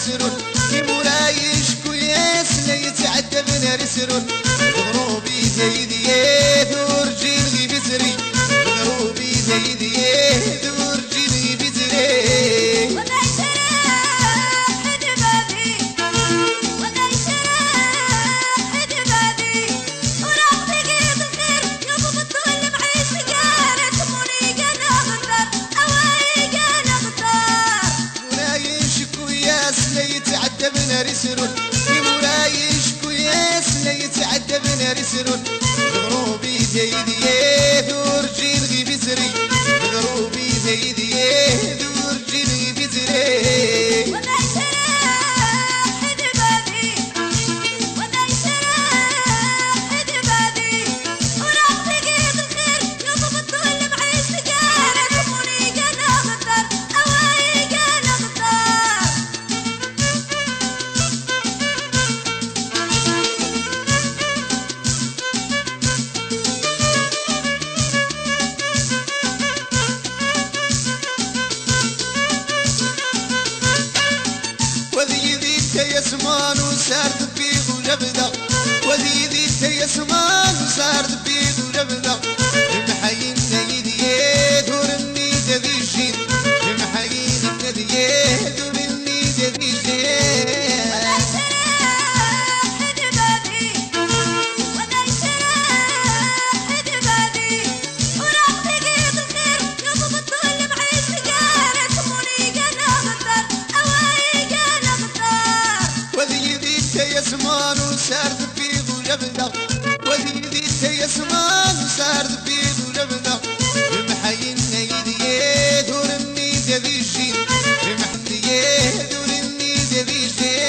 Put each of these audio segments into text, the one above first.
رسرون في مولاي شكو ياس لا يتعدى بنا رسرون غروبي زايد يدور جيل غي بزري غروبي زايد يدور جيل غي بزري رسرون في مولاي شكو ياس لا يتعدى بنا رسرون غروبي زايد يدور جيل غي بزري غروبي زايد يدور جيل غي بزري يسمان وسار دبيغ ولبدا وذي ذي يسمان وسار دبيغ ولبدا المحايين نايد يدور النيد ذي الجين المحايين نايد يدور النيد ذي الجين يسمان وسار دبيغ ولبدا وذي ذي يسمان وسار دبيغ ولبدا المحايين نايد يدور النيد ذي الجين المحايين يدور النيد ذي الجين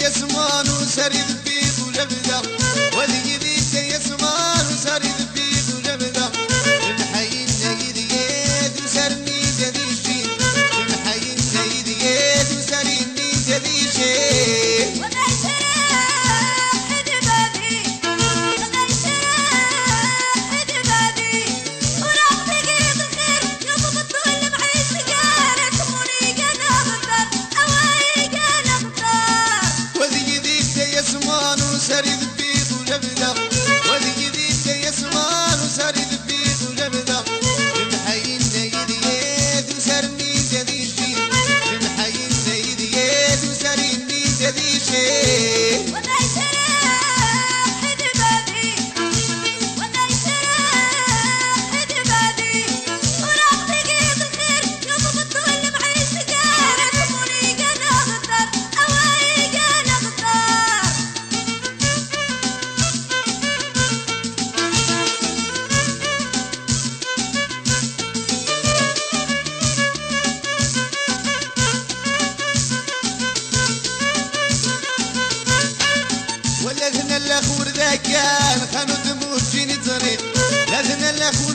يسمان وسار دبيغ ولبدا وذي ذي يسمان وسار دبيغ ولبدا المحايين نايد يد وسار النيد ذي الجين المحايين نايد يد وسار النيد ذي الجين يسمان وسار دبيغ ولبدا وذي ذي يسمان وسار دبيغ ولبدا المحايين نايد يد وسار النيد ذي الجين المحايين نايد يد وسار النيد ذي الجين لازم الاخ ورذا كان خانو دموع جيني تزريق لازم الاخ